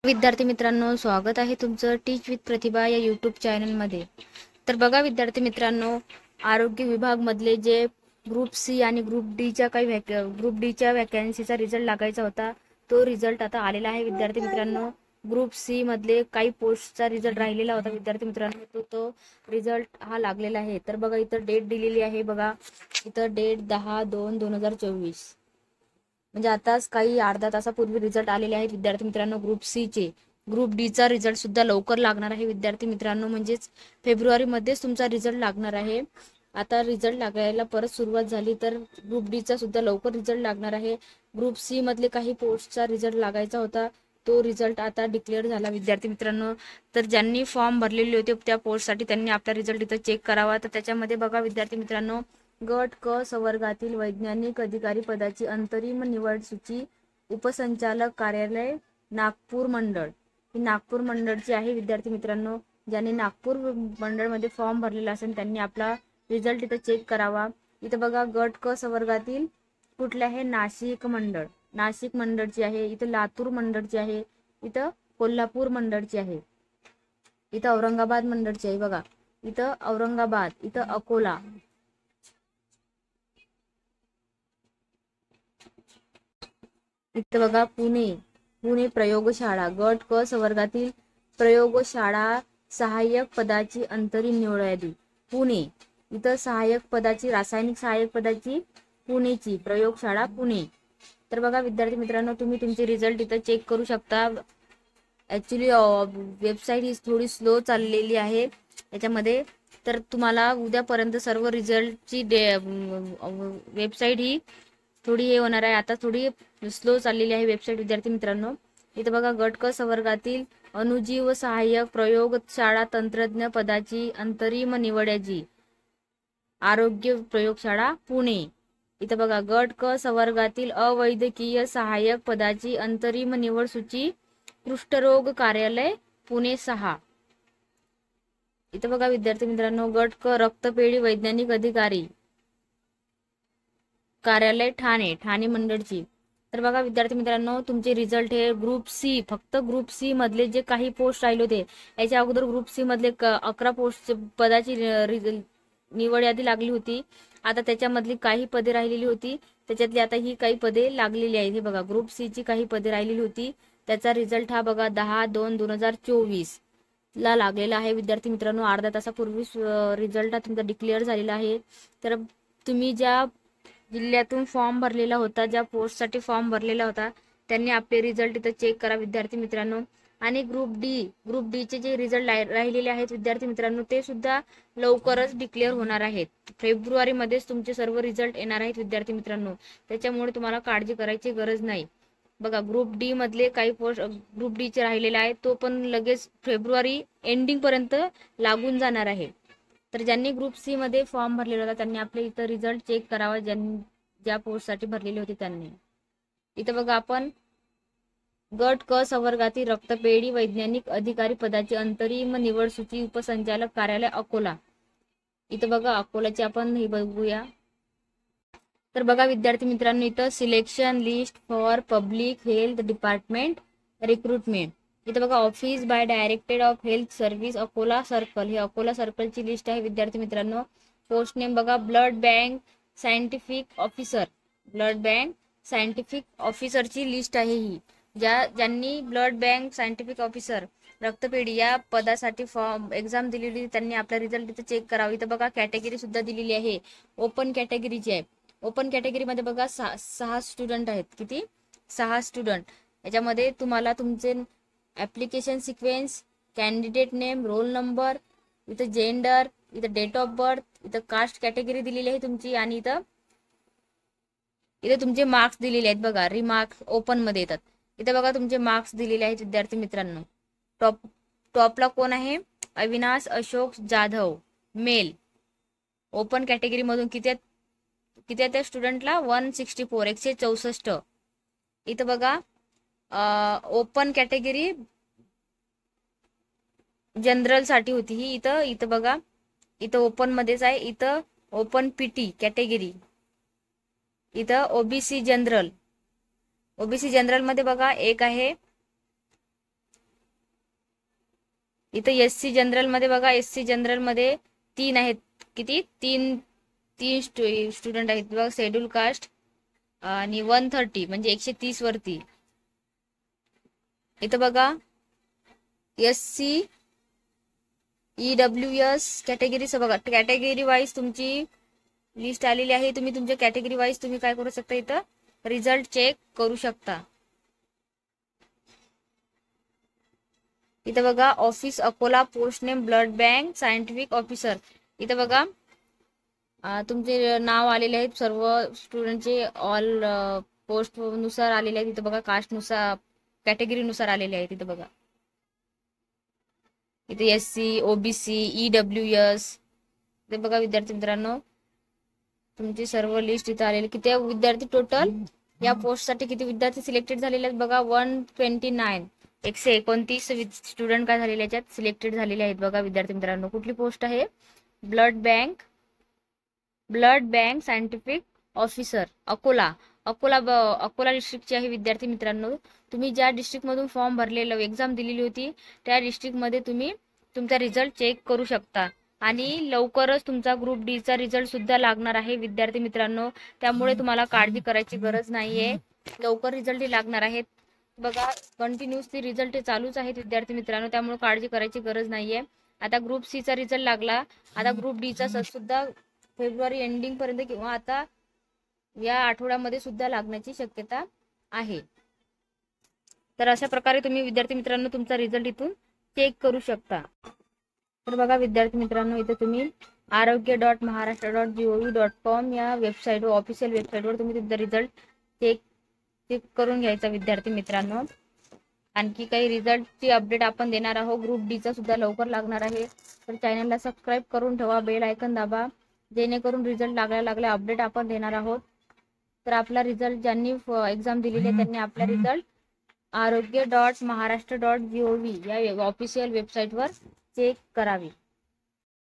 विद्यार्थी मित्रांनो, स्वागत आहे तुमचं टीच विथ प्रतिभा या यूट्यूब चॅनलमध्ये। तर बघा विद्यार्थी मित्रांनो, आरोग्य विभाग मधले जे ग्रुप सी आणि ग्रुप डीच्या ग्रुप डीच्या वॅकन्सीचा रिझल्ट लागायचा होता, तो रिझल्ट आता आलेला आहे विद्यार्थी मित्रांनो। ग्रुप सी मधले काही पोस्टचा रिझल्ट राहिलेला होता विद्यार्थी मित्रांनो, तो रिझल्ट हा लागलेला आहे। तर बघा इथं डेट दिलेली आहे, बघा इथं डेट 10/2/2024, म्हणजे आताच काही अर्धा तासापूर्वी रिझल्ट आलेले आहेत विद्यार्थी मित्रांनो ग्रुप सी चे। ग्रुप डी चा रिझल्ट सुद्धा लवकर लागणार आहे विद्यार्थी मित्रांनो, म्हणजेच फेब्रुवारी मध्येच तुमचा रिझल्ट लागणार आहे। आता रिझल्ट लागायला परत सुरुवात झाली, तर ग्रुप डी चा सुद्धा लवकर रिझल्ट लागणार आहे। ग्रुप सी मधले काही पोस्टचा रिझल्ट लागायचा होता, तो रिझल्ट आता डिक्लेअर झाला विद्यार्थी मित्रांनो। तर ज्यांनी फॉर्म भरलेले होते त्या पोस्टसाठी त्यांनी आपला रिझल्ट इथं चेक करावा। तर त्याच्यामध्ये बघा विद्यार्थी मित्रांनो, गट क संवर्गातील वैज्ञानिक अधिकारी पदाची अंतरिम निवड सूची, उपसंचालक कार्यालय नागपूर मंडळ, ही नागपूर मंडळची आहे विद्यार्थी मित्रांनो। ज्यांनी नागपूर मंडळमध्ये फॉर्म भरलेला असेल त्यांनी आपला रिझल्ट इथं चेक करावा। इथं बघा गट क संवर्गातील कुठले आहे, नाशिक मंडळ, नाशिक मंडळची आहे, इथं लातूर मंडळची आहे, इथं कोल्हापूर मंडळची आहे, इथं औरंगाबाद मंडळची आहे, बघा इथं औरंगाबाद, इथं अकोला, इथं बघा पुणे प्रयोगशाळा, गट क संवर्गातील प्रयोगशाळा सहाय्यक पदाची अंतरिम निवड यादी पुणे, इथं सहाय्यक पदाची, रासायनिक सहाय्यक पदाची पुणेची प्रयोगशाळा पुणे। तर बघा विद्यार्थी मित्रांनो, तुम्ही तुमचे रिझल्ट इथं चेक करू शकता। ऍक्च्युली वेबसाईट ही थोडी स्लो चाललेली आहे याच्यामध्ये, तर तुम्हाला उद्यापर्यंत सर्व रिझल्टची वेबसाईट ही थोडी हे होणार आहे, आता थोडी स्लो चाललेली आहे वेबसाईट विद्यार्थी मित्रांनो। इथं बघा गट क संवर्गातील अणुजीव सहाय्यक प्रयोगशाळा तंत्रज्ञ पदाची अंतरिम निवड यादी आरोग्य प्रयोगशाळा पुणे। इथं बघा गट क संवर्गातील अवैद्यकीय सहाय्यक पदाची अंतरिम निवड सूची, कुष्ठरोग कार्यालय पुणे 6। इथं बघा विद्यार्थी मित्रांनो, गट क रक्तपेढी वैज्ञानिक अधिकारी कार्यालय ठाणे मंडळची। तर बघा विद्यार्थी मित्रांनो, तुमचे रिझल्ट हे ग्रुप सी, फक्त ग्रुप सी मधले जे काही पोस्ट राहिले होते, याच्या अगोदर ग्रुप सी मधले 11 पोस्ट पदाची निवड यादी लागली होती। आता त्याच्यामधली काही पदे राहिलेली होती, त्याच्यातली आता ही काही पदे लागलेली आहेत। हे बघा ग्रुप सी ची काही पदे राहिलेली होती, त्याचा रिझल्ट हा बघा 10/2/2024 ला लागलेला आहे विद्यार्थी मित्रांनो। अर्धा तासापूर्वी रिझल्ट हा तुमचा डिक्लेअर झालेला आहे। तर तुम्ही ज्या जिल्ह्यातून फॉर्म भरलेला होता, ज्या पोस्टसाठी फॉर्म भरलेला होता, त्यांनी आपले रिझल्ट इथं चेक करा विद्यार्थी मित्रांनो। आणि ग्रुप डी चे जे रिझल्ट राहिलेले आहेत विद्यार्थी मित्रांनो, ते सुद्धा लवकरच डिक्लेअर होणार आहेत। फेब्रुवारी मध्येच तुमचे सर्व रिझल्ट येणार आहेत विद्यार्थी मित्रांनो, त्याच्यामुळे तुम्हाला काळजी करायची गरज नाही। बघा ग्रुप डी मधले काही पोस्ट ग्रुप डी चे राहिलेले आहेत, तो पण लगेच फेब्रुवारी एंडिंग पर्यंत लागून जाणार आहे। तर ज्यांनी ग्रुप सी मध्ये फॉर्म भरलेला होता त्यांनी आपले इथं रिझल्ट चेक करावा, ज्या पोस्टसाठी भरलेले होते त्यांनी। इथं बघा आपण गट क संवर्गातील रक्तपेढी वैज्ञानिक अधिकारी पदाची अंतरिम निवड सूची, उपसंचालक कार्यालय अकोला, इथं बघा अकोलाची आपण हे बघूया। तर बघा विद्यार्थी मित्रांनो, इथं selection list for public health department recruitment, इथं बघा office by director of health service Akola circle, ही अकोला सर्कलची लिस्ट आहे विद्यार्थी मित्रांनो। पोस्ट नेम बघा blood bank scientific officer, blood bank scientific ऑफिसरची लिस्ट आहे ही। ज्यांनी ब्लड बँक सायंटिफिक ऑफिसर रक्तपेढी या पदासाठी फॉर्म एक्झाम दिलेली, त्यांनी आपला रिझल्ट इथं चेक करावा। इथं बघा कॅटेगरी सुद्धा दिलेली आहे, ओपन कॅटेगरीची आहे। ओपन कॅटेगरीमध्ये बघा 6 स्टुडंट आहेत, किती 6 स्टुडंट। याच्यामध्ये तुम्हाला तुमचे application sequence, candidate name, roll number, इथं जेंडर, इथं डेट ऑफ बर्थ, इथं कास्ट कॅटेगरी दिलेली आहे तुमची, आणि इथं तुमचे मार्क्स दिलेले आहेत बघा, रिमार्क्स ओपन मध्ये येतात। इथं बघा तुमचे मार्क्स दिलेले आहेत विद्यार्थी मित्रांनो। टॉपला कोण आहे, Avinash Ashok Jadhav, male, open category मधून किती आहे त्या स्टुडंटला, 164 164। इथं बघा ओपन कॅटेगरी जनरल साठी होती ही, इथं बघा इथं ओपन मध्येच आहे, इथं ओपन पीटी कॅटेगरी, इथं ओबीसी जनरल मध्ये बघा एक आहे इथं SC जनरल मध्ये बघा, SC जनरल मध्ये 3 आहेत. किती? तीन तीन स्टुडंट आहेत बघा. शेड्यूल कास्ट आणि 130 म्हणजे 130 वरती. इथं बघा SC EWS कॅटेगरी बघा, कॅटेगरी वाईज तुमची लिस्ट आलेली आहे. तुम्ही तुमच्या कॅटेगरी वाईज तुम्ही काय करू शकता, इथं रिझल्ट चेक करू शकता. इथं बघा office Akola, post name blood bank, scientific officer. इथं बघा तुमचे नाव आलेले आहेत सर्व स्टुडंटचे, ऑल पोस्ट नुसार आलेले आहेत. इथं बघा कास्ट नुसार, कॅटेगरी नुसार आलेले आहेत. इथं बघा इथे SC OBC EWS. इथे बघा विद्यार्थी मित्रांनो तुमची सर्व लिस्ट इथं आलेली. किती विद्यार्थी टोटल या पोस्टसाठी किती विद्यार्थी सिलेक्टेड झालेले आहेत बघा, 129. 129 स्टुडंट काय झालेले याच्यात सिलेक्टेड झालेले आहेत बघा विद्यार्थी मित्रांनो. कुठली पोस्ट आहे? Blood bank scientific officer, Akola. Akola डिस्ट्रिक्टचे आहे विद्यार्थी मित्रांनो. तुम्ही ज्या डिस्ट्रिक्ट मधून फॉर्म भरलेलं, एक्झाम दिलेली होती त्या डिस्ट्रिक्ट मध्ये तुम्ही तुमचा रिझल्ट चेक करू शकता. आणि लवकरच तुमचा ग्रुप डी चा रिझल्ट सुद्धा लागणार आहे विद्यार्थी मित्रांनो. त्यामुळे तुम्हाला काळजी करायची गरज नाहीये, लवकर रिझल्ट लागणार आहेत बघा. कंटिन्युअसली रिझल्ट चालूच आहेत विद्यार्थी मित्रांनो, त्यामुळे काळजी करायची गरज नाहीये. आता ग्रुप सी चा रिझल्ट लागला, आता ग्रुप डी चा सुद्धा फेब्रुवारी एंडिंग पर्यंत किंवा आता या आठवड्यामध्ये सुद्धा लागण्याची शक्यता आहे. तर अशा प्रकारे तुम्ही विद्यार्थी मित्रांनो तुमचा रिझल्ट इथून चेक करू शकता. तर बघा विद्यार्थी मित्रांनो इथे तुम्ही arogya.maharashtra.gov.com या वेबसाईटवर, ऑफिशियल वेबसाईटवर तुम्ही तुमचा रिझल्ट चेक करून घ्यायचा विद्यार्थी मित्रांनो. आणखी काही रिझल्टची अपडेट आपण देणार आहोत. ग्रुप डी चा सुद्धा लवकर लागणार आहे. तर चॅनलला सबस्क्राईब करून ठेवा, बेल आयकन दाबा, जेणेकरून रिझल्ट लागल्या अपडेट आपण देणार आहोत. तर आपला रिझल्ट ज्यांनी एक्झाम दिलेली आहे त्यांनी आपला रिझल्ट arogya.maharashtra.gov या ऑफिशियल वेबसाईटवर चेक करावी.